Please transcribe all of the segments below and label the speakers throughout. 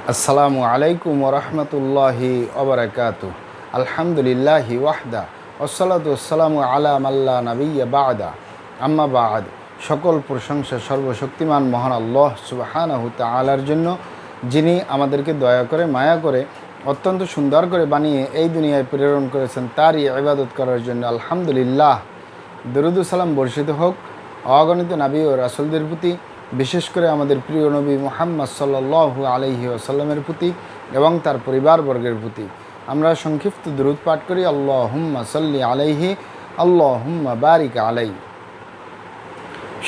Speaker 1: আসসালামু আলাইকুম ওরহমতুল্লাহি ওবরাকাতু। আলহামদুলিল্লাহি ওয়াহদা ওয়াসসালাতু ওয়াসসালামু আলা মাল্লা নাবিয়্যা বা'দা আম্মা বা'দ। সকল প্রশংসা সর্বশক্তিমান মহান আল্লাহ সুবহানাহু তাআলার জন্য, যিনি আমাদেরকে দয়া করে মায়া করে অত্যন্ত সুন্দর করে বানিয়ে এই দুনিয়ায় প্রেরণ করেছেন তারই ইবাদত করার জন্য। আলহামদুলিল্লাহ। দরুদ ও সালাম বর্ষিত হোক অগণিত নবী ও রাসূলদের প্রতি, বিশেষ করে আমাদের প্রিয় নবী মুহাম্মদ সাল্লাল্লাহু আলাইহি ওয়াসাল্লামের প্রতি এবং তার পরিবারবর্গের প্রতি। আমরা সংক্ষিপ্ত দরুদ পাঠ করি, আল্লাহুম্মা সাল্লি আলাইহি, আল্লাহুম্মা বারিক আলাই।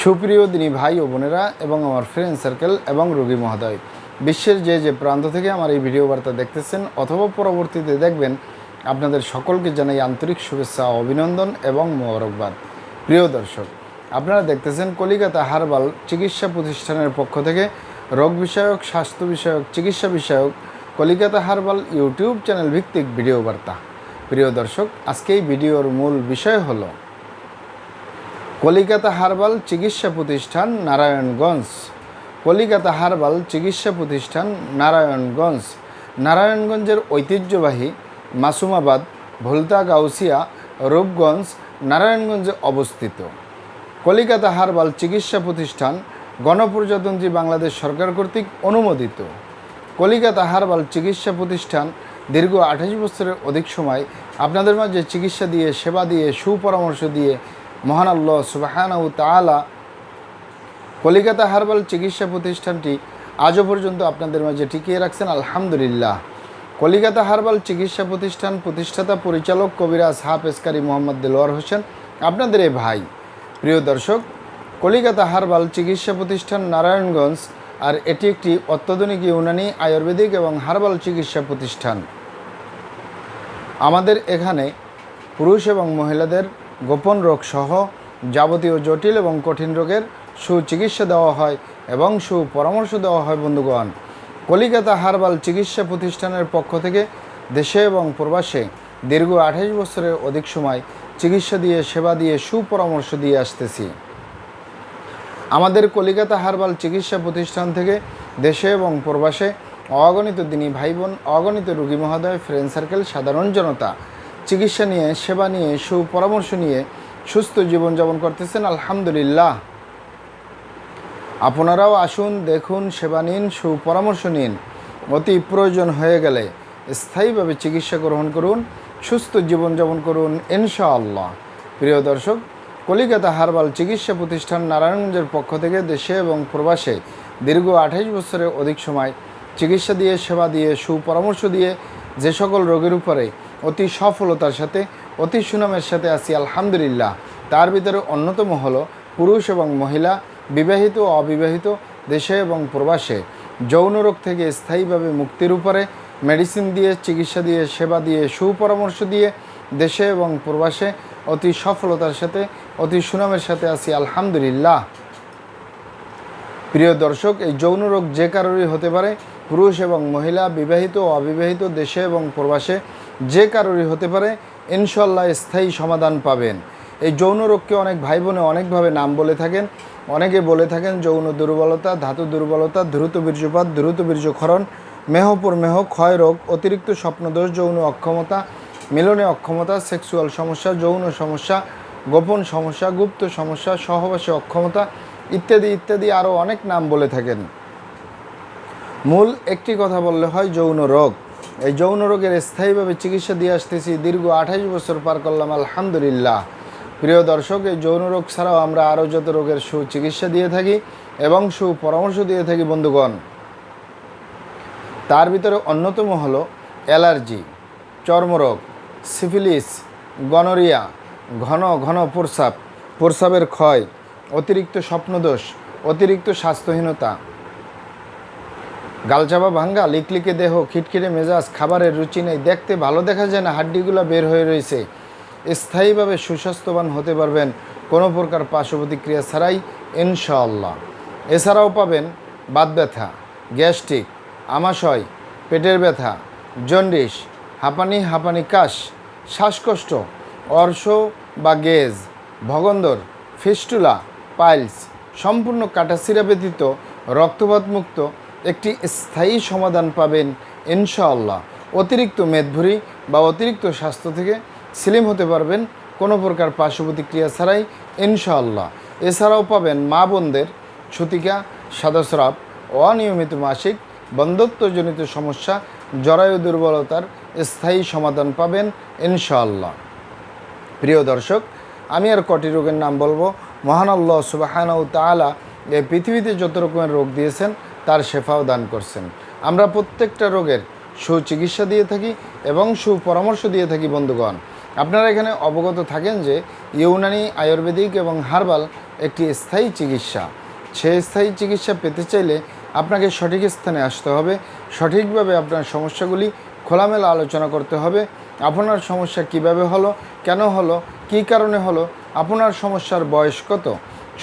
Speaker 1: সুপ্রিয় দিনী ভাই ও বোনেরা এবং আমার ফ্রেন্ড সার্কেল এবং রোগী মহোদয়, বিশ্বের যে প্রান্ত থেকে আমার এই ভিডিও বার্তা দেখতেছেন অথবা পরবর্তীতে দেখবেন, আপনাদের সকলকে জানাই আন্তরিক শুভেচ্ছা, অভিনন্দন এবং মোবারকবাদ। প্রিয় দর্শক, আপনারা দেখতেছেন কলিকাতা হার্বাল চিকিৎসা প্রতিষ্ঠানের পক্ষ থেকে রোগ বিষয়ক, স্বাস্থ্য বিষয়ক, চিকিৎসা বিষয়ক কলিকাতা হার্বাল ইউটিউব চ্যানেল ভিত্তিক ভিডিও বার্তা। প্রিয় দর্শক, আজকে এই ভিডিওর মূল বিষয় হলো কলিকাতা হার্বাল চিকিৎসা প্রতিষ্ঠান নারায়ণগঞ্জ। কলিকাতা হার্বাল চিকিৎসা প্রতিষ্ঠান নারায়ণগঞ্জ। নারায়ণগঞ্জের ঐতিহ্যবাহী মাসুমাবাদ, ভুলতা, গাউসিয়া, রূপগঞ্জ, নারায়ণগঞ্জে অবস্থিত। কলিকাতা হার্বাল চিকিৎসা প্রতিষ্ঠান গণপ্রজাতন্ত্রী বাংলাদেশ সরকার কর্তৃক অনুমোদিত। কলিকাতা হার্বাল চিকিৎসা প্রতিষ্ঠান দীর্ঘ 28 বছরের অধিক সময় আপনাদের মাঝে চিকিৎসা দিয়ে, সেবা দিয়ে, সুপরামর্শ দিয়ে মহান আল্লাহ সুবহানাহু তাআলা কলিকাতা হার্বাল চিকিৎসা প্রতিষ্ঠানটি আজও পর্যন্ত আপনাদের মাঝে টিকিয়ে রাখছেন। আলহামদুলিল্লাহ। কলিকাতা হার্বাল চিকিৎসা প্রতিষ্ঠান প্রতিষ্ঠাতা পরিচালক কবিরাজ হাফেজ কারি মোহাম্মদ দেলোয়ার হোসেন, আপনাদের এই ভাই। প্রিয় দর্শক, কলিকাতা হার্বাল চিকিৎসা প্রতিষ্ঠান নারায়ণগঞ্জ, আর এটি একটি অত্যাধুনিক ইউনানি, আয়ুর্বেদিক এবং হার্বাল চিকিৎসা প্রতিষ্ঠান। আমাদের এখানে পুরুষ এবং মহিলাদের গোপন রোগ সহ যাবতীয় জটিল এবং কঠিন রোগের সুচিকিৎসা দেওয়া হয় এবং সুপরামর্শ দেওয়া হয়। বন্ধুগণ, কলিকাতা হার্বাল চিকিৎসা প্রতিষ্ঠানের পক্ষ থেকে দেশে এবং প্রবাসে দীর্ঘ 28 বছরের অধিক সময় চিকিৎসা দিয়ে, সেবা দিয়ে, সুপরামর্শ দিয়ে আসতেছি। আমাদের কলিকাতা হার্বাল চিকিৎসা প্রতিষ্ঠান থেকে দেশে এবং প্রবাসে অগণিত দিনী ভাই বোন, অগণিত রোগী মহোদয়, ফ্রেন্ড সার্কেল, সাধারণ জনতা চিকিৎসা নিয়ে, সেবা নিয়ে, সুপরামর্শ নিয়ে সুস্থ জীবনযাপন করতেছেন। আলহামদুলিল্লাহ। আপনারাও আসুন, দেখুন, সেবা নিন, সুপরামর্শ নিন। অতি প্রয়োজন হয়ে গেলে স্থায়ীভাবে চিকিৎসা গ্রহণ করুন, সুস্থ জীবনযাপন করুন ইনশাআল্লাহ। প্রিয় দর্শক, কলিকাতা হার্বাল চিকিৎসা প্রতিষ্ঠান নারায়ণগঞ্জের পক্ষ থেকে দেশে এবং প্রবাসে দীর্ঘ 28 বছরের অধিক সময় চিকিৎসা দিয়ে, সেবা দিয়ে, সুপরামর্শ দিয়ে যে সকল রোগের উপরে অতি সফলতার সাথে, অতি সুনামের সাথে আছি আলহামদুলিল্লাহ, তার ভিতরে অন্যতম হলো পুরুষ এবং মহিলা, বিবাহিত ও অবিবাহিত, দেশে এবং প্রবাসে যৌন রোগ থেকে স্থায়ীভাবে মুক্তির উপরে মেডিসিন দিয়ে, চিকিৎসা দিয়ে, সেবা দিয়ে, সুপরামর্শ দিয়ে দেশে এবং প্রবাসে অতি সফলতার সাথে, অতি সুনামের সাথে আছি আলহামদুলিল্লাহ। প্রিয় দর্শক, এই যৌন রোগ যে কারোরই হতে পারে, পুরুষ এবং মহিলা, বিবাহিত ও অবিবাহিত, দেশে এবং প্রবাসে যে কারোরই হতে পারে, ইনশাল্লাহ স্থায়ী সমাধান পাবেন। এই যৌন রোগকে অনেক ভাই বোনে অনেকভাবে নাম বলে থাকেন। অনেকে বলে থাকেন যৌন দুর্বলতা, ধাতু দুর্বলতা, দ্রুত বীর্যপাত, দ্রুত বীর্যক্ষরণ, মেহপ্রমেহ, ক্ষয় রোগ, অতিরিক্ত স্বপ্নদোষ, যৌন অক্ষমতা, মিলনে অক্ষমতা, সেক্সুয়াল সমস্যা, যৌন সমস্যা, গোপন সমস্যা, গুপ্ত সমস্যা, সহবাসে অক্ষমতা ইত্যাদি ইত্যাদি আরও অনেক নাম বলে থাকেন। মূল একটি কথা বললে হয় যৌন রোগ। এই যৌন রোগের স্থায়ীভাবে চিকিৎসা দিয়ে আসতেছি, দীর্ঘ 28 বছর পার করলাম আলহামদুলিল্লাহ। প্রিয় দর্শক, এই যৌন রোগ ছাড়াও আমরা আরও যত রোগের সুচিকিৎসা দিয়ে থাকি এবং সুপরামর্শ দিয়ে থাকি বন্ধুগণ। তার ভিতরে অন্যতম হলো অ্যালার্জি, চর্মরোগ, সিফিলিস, গনোরিয়া, ঘন ঘন প্রস্রাব, প্রস্রাবের ক্ষয়, অতিরিক্ত স্বপ্নদোষ, অতিরিক্ত স্বাস্থ্যহীনতা, গালচাপা ভাঙ্গা, লিকলিকে দেহ, খিটখিটে মেজাজ, খাবারের রুচি নেই, দেখতে ভালো দেখা যায় না, হাড্ডিগুলো বের হয়ে রয়েছে। স্থায়ীভাবে সুস্বাস্থ্যবান হতে পারবেন কোনো প্রকার পার্শ্ব প্রতিক্রিয়া ছাড়াই ইনশাআল্লাহ। এছাড়াও পাবেন বাত ব্যথা, গ্যাস্ট্রিক, আমাশয়, পেটের ব্যথা, জন্ডিস, হাঁপানি কাশ, শ্বাসকষ্ট, অর্শ বা গেজ, ভগন্দর, ফিস্টুলা, পাইলস, সম্পূর্ণ কাটাছিরা ব্যতীত রক্তপাত মুক্ত একটি স্থায়ী সমাধান পাবেন ইনশাআল্লাহ। অতিরিক্ত মেদভুরি বা অতিরিক্ত স্বাস্থ্য থেকে স্লিম হতে পারবেন কোনো প্রকার পার্শ্ব প্রতিক্রিয়া ছাড়াই ইনশাআল্লাহ। এছাড়াও পাবেন মা বোনদের ছুতিকা, সাদাস্রাব, অনিয়মিত মাসিক, বন্ধ্যত্বজনিত সমস্যা, জরায়ু দুর্বলতার স্থায়ী সমাধান পাবেন ইনশাআল্লাহ। প্রিয় দর্শক, আমি আর কটি রোগের নাম বলবো। মহান আল্লাহ সুবহানাহু ওয়া তাআলা এই পৃথিবীতে যত রকমের রোগ দিয়েছেন তার শেফাও দান করছেন। আমরা প্রত্যেকটা রোগের সুচিকিৎসা দিয়ে থাকি এবং সুপরামর্শ দিয়ে থাকি। বন্ধুগণ, আপনারা এখানে অবগত থাকেন যে ইউনানি, আয়ুর্বেদিক এবং হার্বাল একটি স্থায়ী চিকিৎসা। সেই স্থায়ী চিকিৎসা পেতে চাইলে আপনাকে সঠিক স্থানে আসতে হবে, সঠিকভাবে আপনার সমস্যাগুলি খোলামেলা আলোচনা করতে হবে। আপনার সমস্যা কিভাবে হলো, কেন হলো, কী কারণে হলো, আপনার সমস্যার বয়স কত,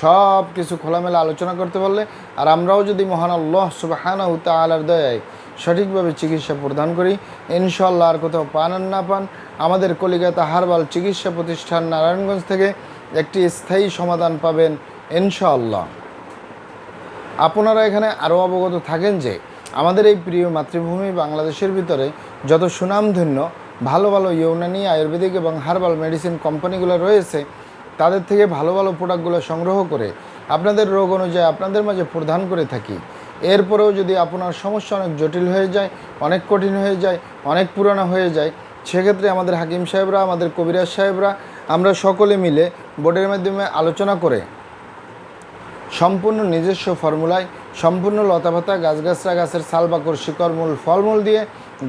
Speaker 1: সব কিছু খোলামেলা আলোচনা করতে পারলে, আর আমরাও যদি মহান আল্লাহ সুবহানাহু ওয়া তাআলার দয়ায় সঠিকভাবে চিকিৎসা প্রদান করি ইনশাআল্লাহ, আর কোথাও পান আর না পান, আমাদের কলিকাতা হার্বাল চিকিৎসা প্রতিষ্ঠান নারায়ণগঞ্জ থেকে একটি স্থায়ী সমাধান পাবেন ইনশাআল্লাহ। আপনারা এখানে আরও অবগত থাকেন যে আমাদের এই প্রিয় মাতৃভূমি বাংলাদেশের ভিতরে যত সুনামধন্য ভালো ভালো ইউনানি, আয়ুর্বেদিক এবং হার্বাল মেডিসিন কোম্পানিগুলো রয়েছে, তাদের থেকে ভালো ভালো প্রোডাক্টগুলো সংগ্রহ করে আপনাদের রোগ অনুযায়ী আপনাদের মাঝে প্রদান করে থাকি। এরপরেও যদি আপনার সমস্যা অনেক জটিল হয়ে যায়, অনেক কঠিন হয়ে যায়, অনেক পুরানো হয়ে যায়, সেক্ষেত্রে আমাদের হাকিম সাহেবরা, আমাদের কবিরাজ সাহেবরা, আমরা সকলে মিলে বোর্ডের মাধ্যমে আলোচনা করে সম্পূর্ণ নিজস্ব ফর্মুলায়, সম্পূর্ণ লতাপাতা, গাছগাছরা, গাছের ছাল, বাকড়, শিকড়, মূল, ফলমূল দিয়ে,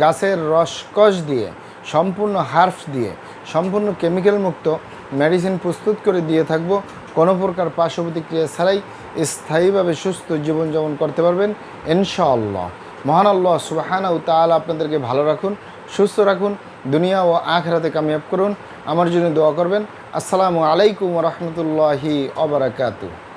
Speaker 1: গাছের রসকস দিয়ে, সম্পূর্ণ হার্বস দিয়ে, সম্পূর্ণ কেমিক্যাল মুক্ত মেডিসিন প্রস্তুত করে দিয়ে থাকবো। কোনো প্রকার পার্শ্ব প্রতিক্রিয়া ছাড়াই স্থায়ীভাবে সুস্থ জীবনযাপন করতে পারবেন ইনশাআল্লাহ। মহান আল্লাহ সুবহানাহু ওয়া তাআলা আপনাদেরকে ভালো রাখুন, সুস্থ রাখুন, দুনিয়া ও আখিরাতে কামিয়াব করুন। আমার জন্য দোয়া করবেন। আসসালামু আলাইকুম ওয়া রাহমাতুল্লাহি ওয়া বারাকাতুহু।